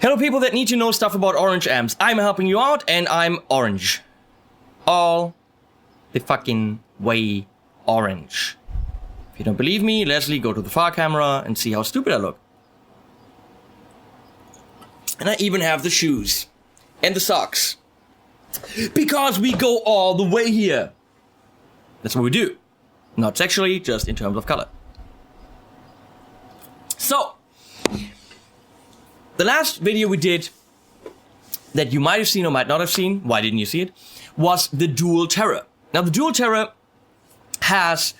Hello people that need to know stuff about orange amps. I'm helping you out and I'm orange. All the fucking way orange. If you don't believe me, Leslie, go to the far camera and see how stupid I look. And I even have the shoes. And the socks. Because we go all the way here. That's what we do. Not sexually, just in terms of color. So, the last video we did, that you might have seen or might not have seen, why didn't you see it, was the Dual Terror. Now the Dual Terror has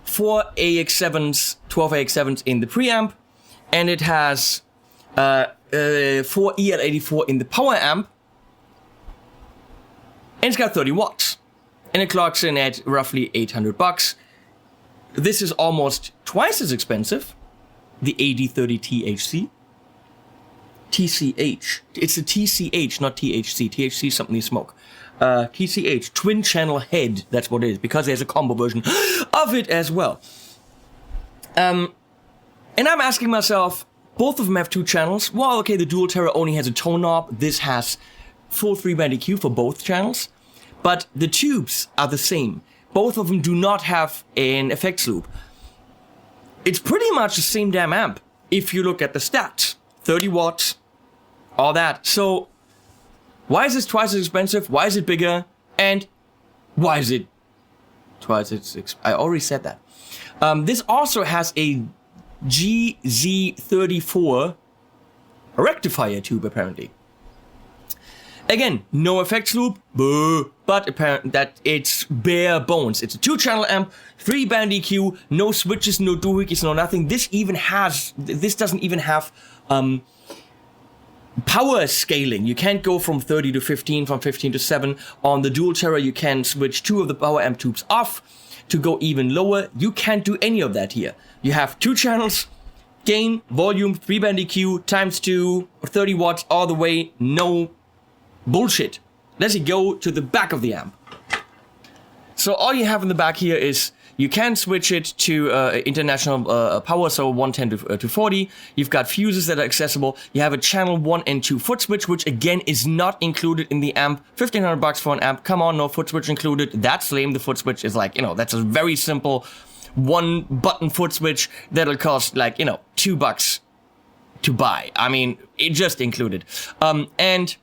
4 AX7s, 12 AX7s in the preamp, and it has 4 EL84 in the power amp, and it's got 30 watts, and it clocks in at roughly $800. This is almost twice as expensive, the AD30 TCH. It's a TCH, not THC. THC is something you smoke. TCH, twin channel head, that's what it is, because there's a combo version of it as well. And I'm asking myself, both of them have 2 channels. Well, okay, the Dual Terror only has a tone knob. This has full 3-band EQ for both channels. But the tubes are the same. Both of them do not have an effects loop. It's pretty much the same damn amp if you look at the stats. 30 watts, all that. So, why is this twice as expensive? Why is it bigger? And why is it twice as expensive? I already said that. This also has a GZ34 rectifier tube, apparently. Again, no effects loop, boo, but apparently that it's bare bones. It's a 2-channel amp, 3-band EQ, no switches, no doohickeys, no nothing. This doesn't even have power scaling. You can't go from 30 to 15, from 15 to 7. On the Dual Terror, you can switch 2 of the power amp tubes off to go even lower. You can't do any of that here. You have 2 channels, gain, volume, 3-band EQ, times 2, 30 watts all the way, no bullshit. Let's go to the back of the amp. So all you have in the back here is you can switch it to international power, so 110 to 40. You've got fuses that are accessible. You have a channel 1 and 2 foot switch, which again is not included in the amp. $1,500 for an amp. Come on, no foot switch included. That's lame. The foot switch is like, that's a very simple 1-button foot switch that'll cost like, $2 to buy. I mean, it just included. And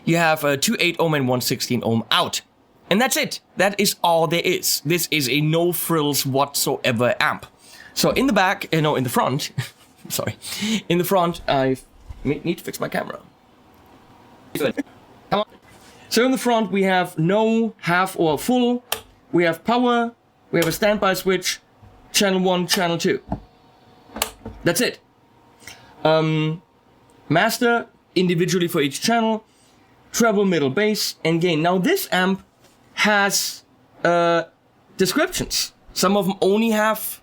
you have a 2.8 ohm and 116 ohm out. And that's it. That is all there is. This is a no frills whatsoever amp. So in the back, in the front, sorry. In the front, I need to fix my camera. Come on. So in the front, we have no, half, or full. We have power. We have a standby switch. Channel 1, channel 2. That's it. Master, individually for each channel. Treble, middle, bass, and gain. Now this amp has descriptions. Some of them only have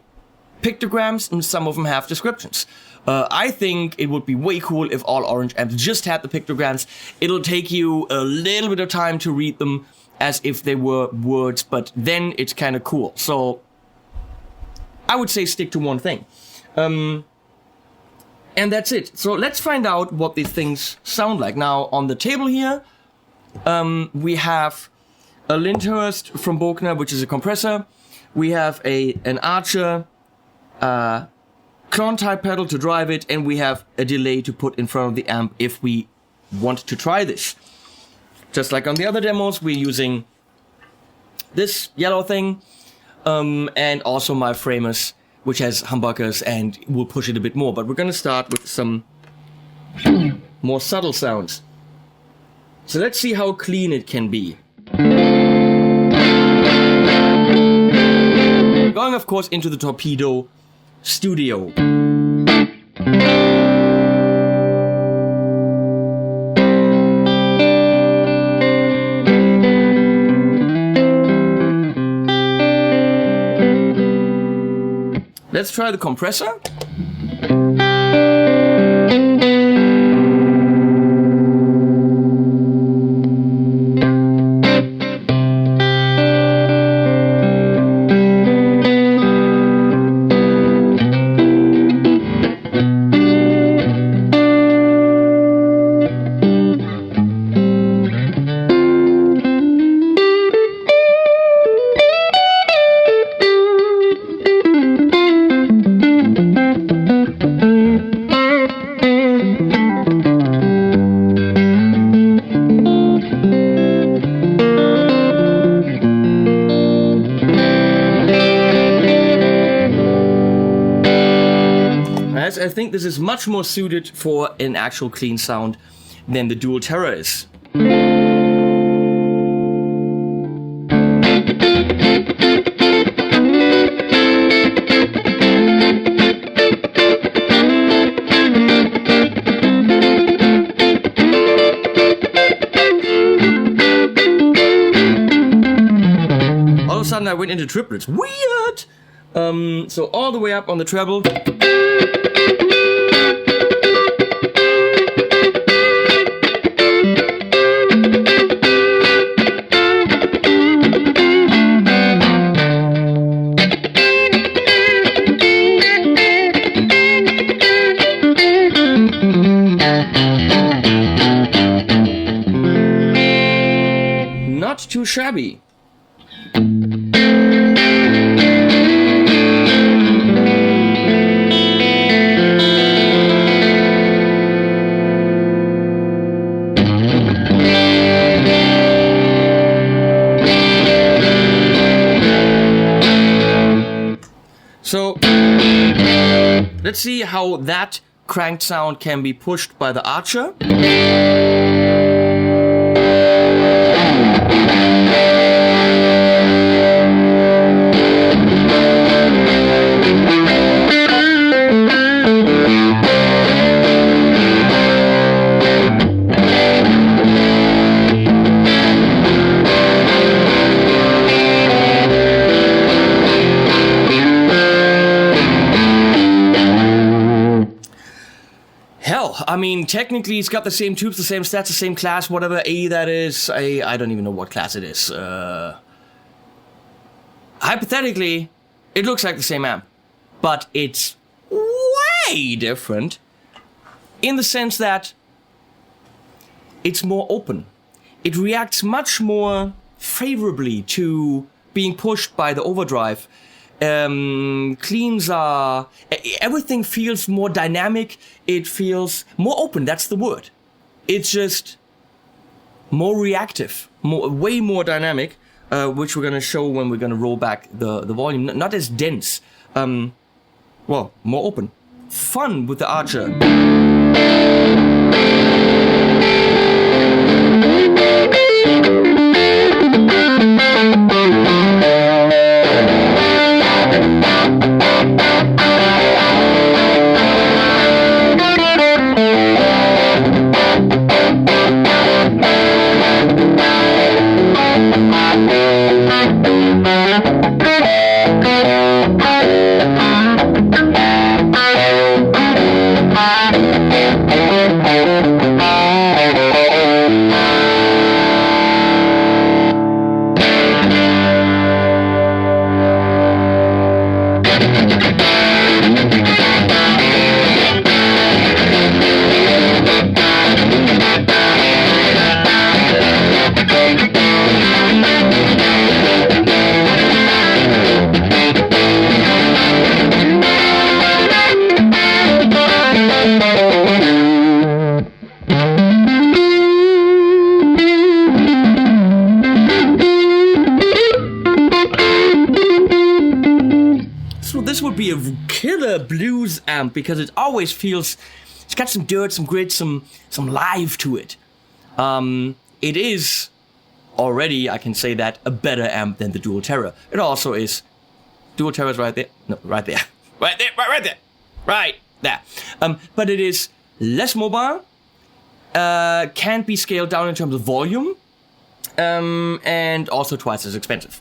pictograms and some of them have descriptions. I think it would be way cool if all orange amps just had the pictograms. It'll take you a little bit of time to read them as if they were words, but then it's kind of cool. So I would say stick to one thing. And that's it. So let's find out what these things sound like. Now on the table here, we have a Lyndhurst from Bogner, which is a compressor. We have an Archer clone type pedal to drive it, and we have a delay to put in front of the amp if we want to try this. Just like on the other demos, we're using this yellow thing, and also my framers, which has humbuckers, and we'll push it a bit more. But we're gonna start with some more subtle sounds. So let's see how clean it can be. Going, of course, into the Torpedo Studio. Let's try the compressor. as I think this is much more suited for an actual clean sound than the dual terror is. All of a sudden I went into triplets. Weird! So all the way up on the treble. Not too shabby. So let's see how that cranked sound can be pushed by the Archer. I mean, technically it's got the same tubes, the same stats, the same class, whatever A that is. I don't even know what class it is. Hypothetically, it looks like the same amp, but it's way different in the sense that it's more open. It reacts much more favorably to being pushed by the overdrive. Cleans are... Everything feels more dynamic. It feels more open, that's the word. It's just more reactive, way more dynamic, which we're going to show when we're going to roll back the volume. Not as dense. Well, more open. Fun with the Archer. Be a killer blues amp because it always feels it's got some dirt, some grit, some live to it. It is already, I can say that, a better amp than the Dual Terror. It also is. Dual Terror is right there. No, right there. Right there. Right there. Right there. But it is less mobile. Can't be scaled down in terms of volume. And also twice as expensive.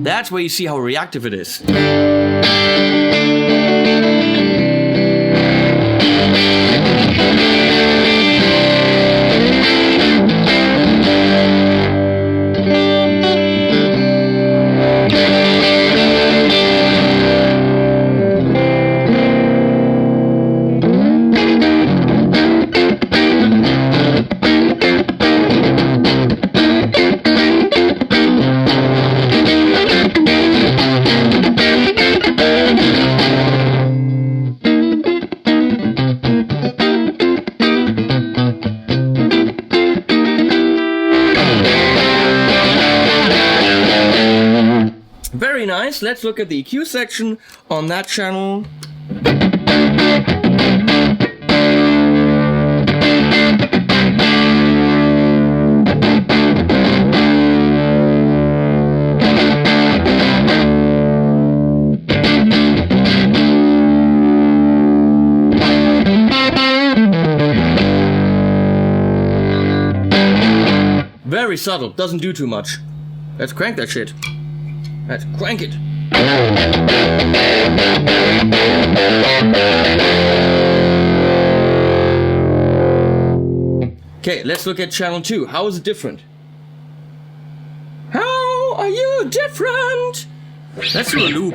That's where you see how reactive it is. let's look at the EQ section on that channel. Very subtle, doesn't do too much. Let's crank that shit. Let's crank it. Okay, let's look at channel 2. How is it different? How are you different? Let's do a loop.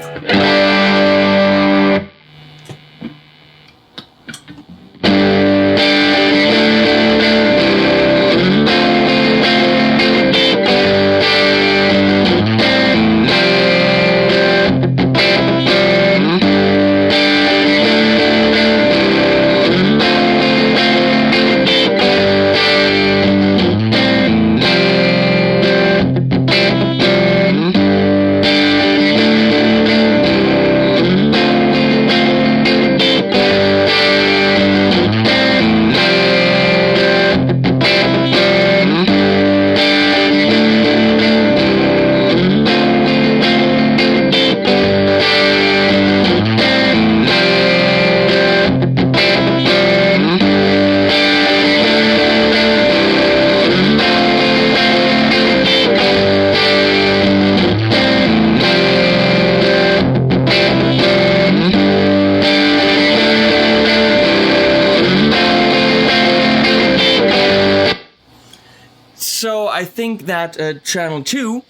So I think that channel 2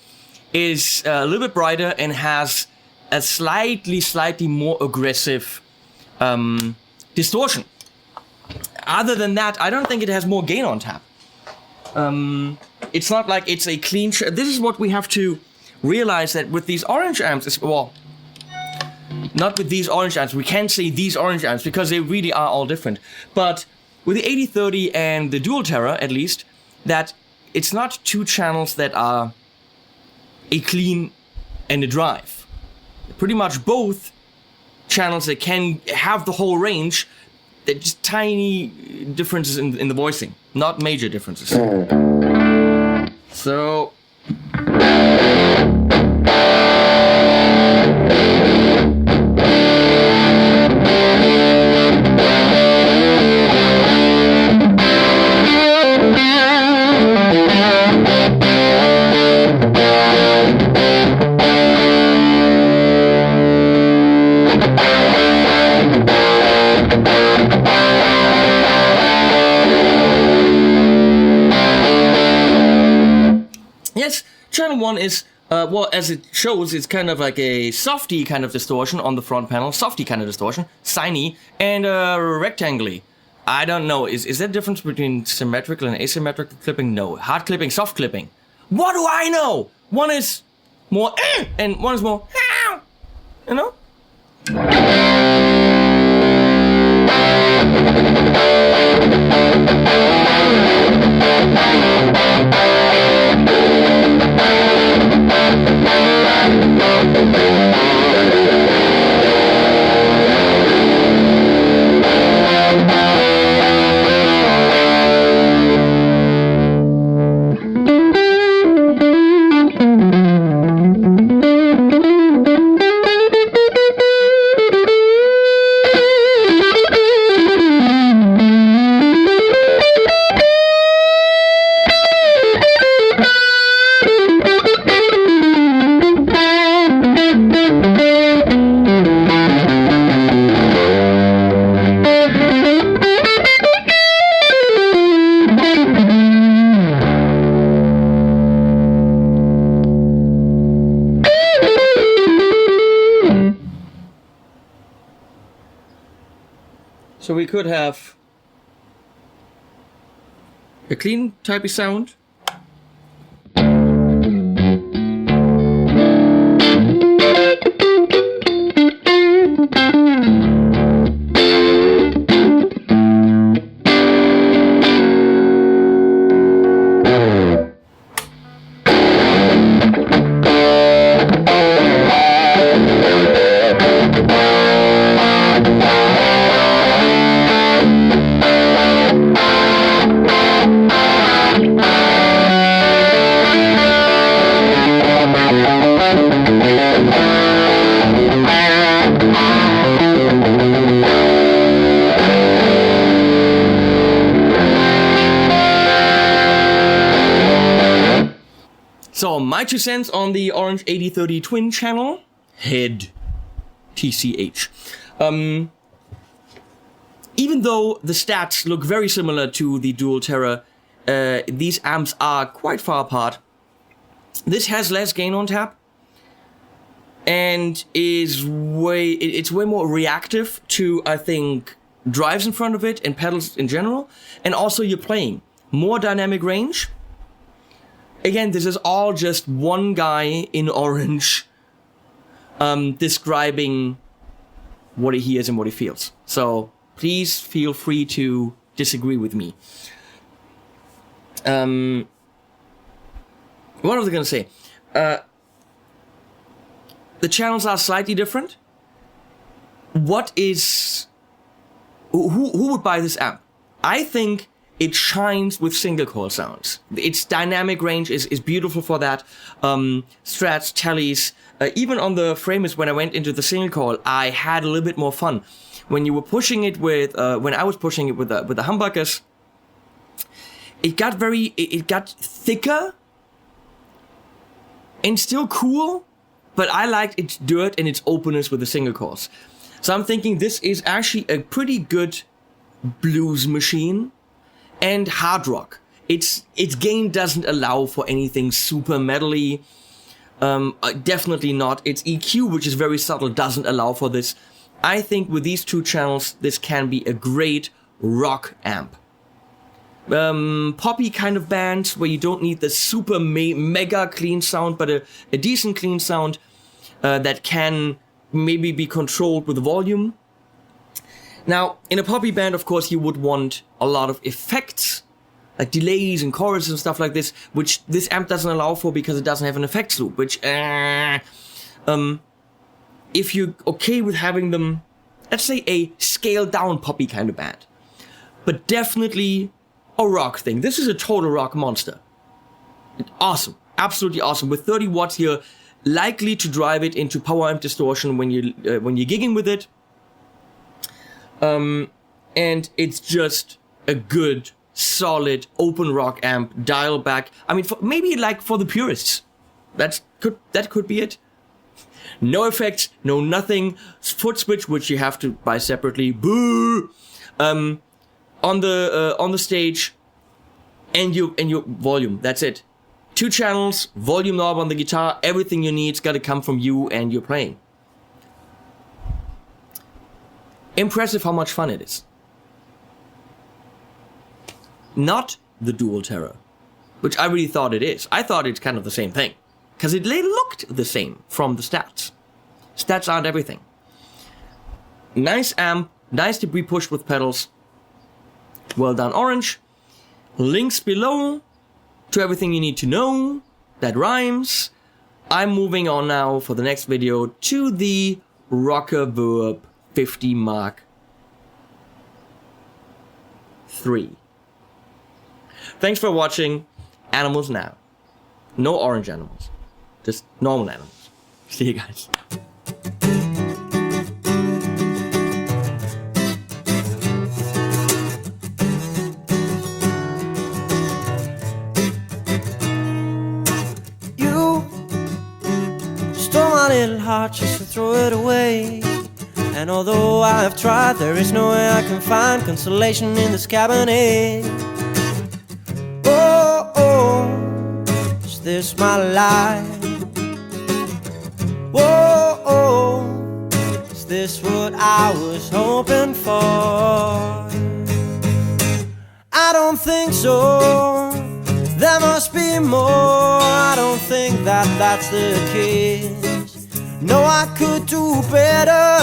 is a little bit brighter and has a slightly more aggressive distortion. Other than that, I don't think it has more gain on tap. It's not like it's a clean... This is what we have to realize, that with these orange amps, well, not with these orange amps, we can't say these orange amps because they really are all different. But with the AD30 and the Dual Terror, at least, that it's not two channels that are a clean and a drive. Pretty much both channels that can have the whole range, they're just tiny differences in the voicing, not major differences. So... Yes, channel 1 is, well, as it shows, it's kind of like a softy kind of distortion on the front panel, softy kind of distortion, siny, and rectangly. I don't know, is there a difference between symmetrical and asymmetrical clipping? No. Hard clipping, soft clipping. What do I know? One is more and one is more, you know? So we could have a clean typey sound. So, my 2 cents on the orange AD30 twin channel. Head. TCH. Even though the stats look very similar to the Dual Terra, these amps are quite far apart. This has less gain on tap and it's way more reactive to, I think, drives in front of it and pedals in general. And also you're playing more dynamic range. Again, this is all just one guy in orange describing what he hears and what he feels. So please feel free to disagree with me. What was I going to say? The channels are slightly different. Who would buy this amp? I think it shines with single coil sounds. Its dynamic range is beautiful for that. Strats, tellies, even on the framers when I went into the single coil, I had a little bit more fun. When you were pushing it with, when I was pushing it with the humbuckers, it got thicker and still cool, but I liked its dirt and its openness with the single coils. So I'm thinking this is actually a pretty good blues machine and hard rock. Its gain doesn't allow for anything super metally. Definitely not. Its EQ, which is very subtle, doesn't allow for this. I think with these 2 channels, this can be a great rock amp. Poppy kind of bands where you don't need the super mega clean sound, but a decent clean sound that can maybe be controlled with volume. Now, in a poppy band, of course, you would want a lot of effects, like delays and choruses and stuff like this, which this amp doesn't allow for because it doesn't have an effects loop, which, if you're okay with having them, let's say a scaled down poppy kind of band, but definitely a rock thing. This is a total rock monster. Awesome. Absolutely awesome. With 30 watts here, likely to drive it into power amp distortion when you're gigging with it. And it's just a good, solid, open rock amp, dial back. I mean, maybe like for the purists. That could be it. No effects, no nothing. Foot switch, which you have to buy separately. Boo! On the stage, and your volume. That's it. 2 channels, volume knob on the guitar. Everything you need's got to come from you and your playing. Impressive how much fun it is. Not the Dual Terra, which I really thought it is. I thought it's kind of the same thing, because it looked the same from the stats. Stats aren't everything. Nice amp, nice to be pushed with pedals. Well done, Orange. Links below to everything you need to know. That rhymes. I'm moving on now for the next video to the Rockerverb 50 Mark III. Thanks for watching. Animals now. No orange animals. Just normal animals. See you guys. Little heart just to throw it away. And although I've tried, there is no way I can find consolation in this cabinet. Oh, oh, is this my life? Whoa, oh, is this what I was hoping for? I don't think so. There must be more. I don't think that that's the case. No, I could do better.